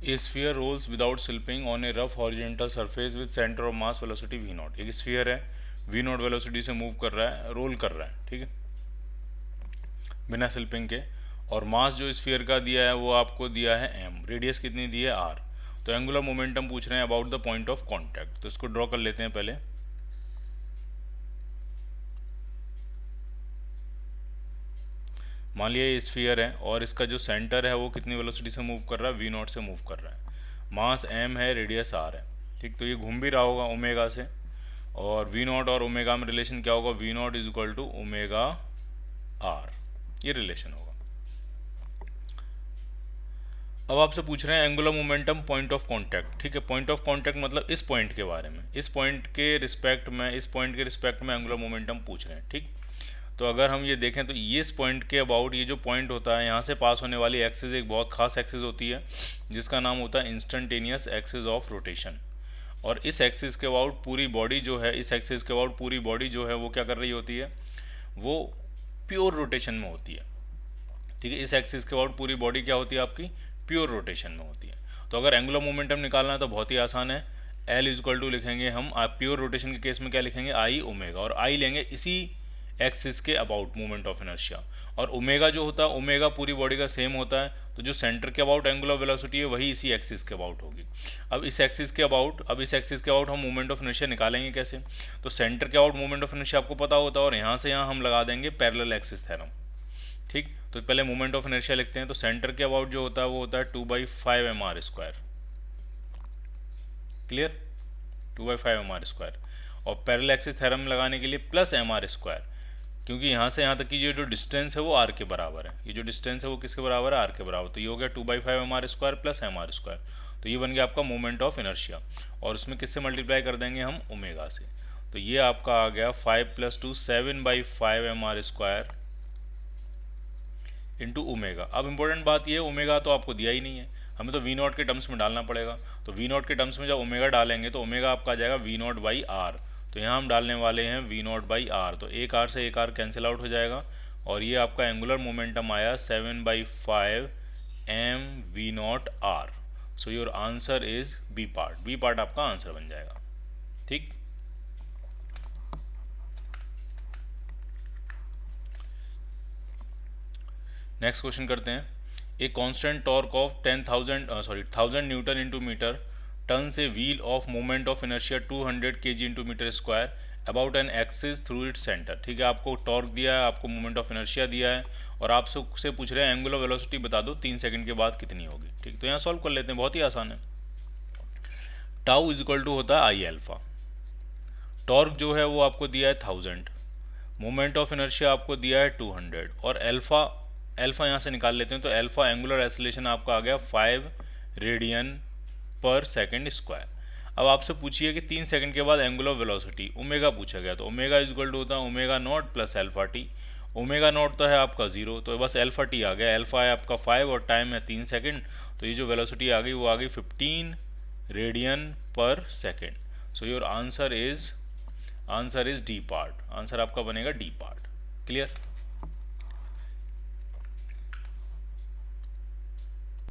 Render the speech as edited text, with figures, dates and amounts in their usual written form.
A sphere rolls without slipping on a rough horizontal surface with centre of mass velocity v naught. एक sphere है, v naught velocity से move कर रहा है, role कर रहा है, ठीक है, बिना स्लिपिंग के। और मास जो स्फीयर का दिया है वो आपको दिया है m, रेडियस कितनी दी है r। तो एंगुलर मोमेंटम पूछ रहे हैं about the point of contact, तो इसको ड्रॉ कर लेते हैं पहले। मान लिया ये स्फीयर है और इसका जो सेंटर है वो कितनी वेलोसिटी से मूव कर रहा है, वी नॉट से मूव कर रहा है। मास m है, रेडियस r है, ठीक। तो ये घूम भी रहा होगा ओमेगा से, और वी नॉट और ओमेगा में रिलेशन क्या होगा, v naught is equal to omega r, ये रिलेशन होगा। अब आपसे पूछ रहे हैं angular momentum point of contact, ठीक है। पॉइंट ऑफ कांटेक्ट मतलब इस पॉइंट के बारे में, इस पॉइंट के रिस्पेक्ट में, इस पॉइंट के रिस्पेक्ट में एंगुलर मोमेंटम पूछ रहे हैं, ठीक। तो अगर हम ये देखें तो ये इस पॉइंट के अबाउट ये जो पॉइंट होता है, यहाँ से पास होने वाली एक्सिस एक बहुत खास एक्सिस होती है जिसका नाम होता है इंस्टेंटेनियस एक्सिस ऑफ रोटेशन। और इस एक्सिस के अबाउट पूरी बॉडी जो है, इस एक्सिस के अबाउट पूरी बॉडी जो है वो क्या कर रही होती है, वो प्योर रोटेशन में होती है, ठीक है। इस एक्सिस के अबाउट पूरी बॉडी क्या होती है आपकी, प्योर रोटेशन में होती है। तो अगर एंगुलर मोमेंटम निकालना है तो बहुत ही आसान है, एल इज इक्वल टू लिखेंगे हम, आप प्योर रोटेशन के केस में क्या लिखेंगे, आई ओमेगा, और आई लेंगे इसी एक्सिस के अबाउट मोमेंट ऑफ इनर्शिया। और ओमेगा जो होता है, ओमेगा पूरी बॉडी का सेम होता है, तो जो सेंटर के अबाउट एंगुलर वेलोसिटी है वही इसी एक्सिस के अबाउट होगी। अब इस एक्सिस के अबाउट हम मोमेंट ऑफ इनर्शिया निकालेंगे कैसे, तो सेंटर के अबाउट मोमेंट ऑफ इनर्शिया आपको पता होता है, और यहाँ से यहाँ हम लगा देंगे पैरेलल एक्सिस थ्योरम, ठीक। तो पहले मोमेंट ऑफ इनर्शिया लिखते हैं, तो सेंटर के अबाउट जो होता है वो होता है 2/5 mr², क्लियर, 2/5 mr²। और पैरेलल एक्सिस थ्योरम लगाने के लिए प्लस mr², क्योंकि यहाँ से यहाँ तक की ये जो डिस्टेंस है वो r के बराबर है, ये जो डिस्टेंस है वो किसके बराबर है, r के बराबर। तो ये हो गया 2/5 mr² प्लस mr², तो ये बन गया आपका मोमेंट ऑफ इनर्शिया। और उसमें किससे मल्टीप्लाई कर देंगे हम, ओमेगा से। तो ये आपका आ गया 5 + 2 7/5 mr² इंटू ओमेगा। अब इंपॉर्टेंट बात ये है, ओमेगा तो आपको दिया ही नहीं है, हमें तो वी नॉट के टर्म्स में डालना पड़ेगा। तो वी नॉट के टर्म्स में जब ओमेगा डालेंगे तो ओमेगा आपका आ जाएगा वी नॉट बाई आर। तो यहाँ हम डालने वाले हैं वी नॉट बाई आर, तो एक आर से एक आर कैंसिल आउट हो जाएगा, और ये आपका एंगुलर मोमेंटम आया 7/5 mv0r। So your answer is B part, B part आपका आंसर बन जाएगा, ठीक। नेक्स्ट क्वेश्चन करते हैं। A constant torque of 1000 newton into metre turns a wheel of moment of inertia 200 kg into metre square about an axis through its centre, ठीक है। आपको torque दिया है, आपको मोमेंट ऑफ इनर्शिया दिया है, और आपसे पूछ रहे हैं एंगुलर वेलोसिटी बता दो 3 सेकंड के बाद कितनी होगी, ठीक। तो यहाँ सॉल्व कर लेते हैं, बहुत ही आसान है। टाउ इज इक्वल टू होता है आई अल्फा, टॉर्क जो है वो आपको दिया है 1000, मोमेंट ऑफ इनर्शिया आपको दिया है 200, और अल्फा, अल्फा यहाँ से निकाल लेते हैं, तो अल्फा एंगुलर एक्सेलरेशन आपका आ गया 5 रेडियन पर सेकंड स्क्वायर। अब आपसे पूछिए कि 3 सेकंड के बाद एंगुलर वेलोसिटी ओमेगा पूछा गया, तो ओमेगा इज इक्वल टू होता है omega naught plus alpha T. Omega naught तो है आपका 0, तो बस अल्फा टी आ गया, अल्फा है आपका 5 और टाइम है 3 सेकंड, तो ये जो वेलोसिटी आ गई वो आ गई 15 रेडियन पर second. So your answer is D part, answer आपका बनेगा डी पार्ट, क्लियर।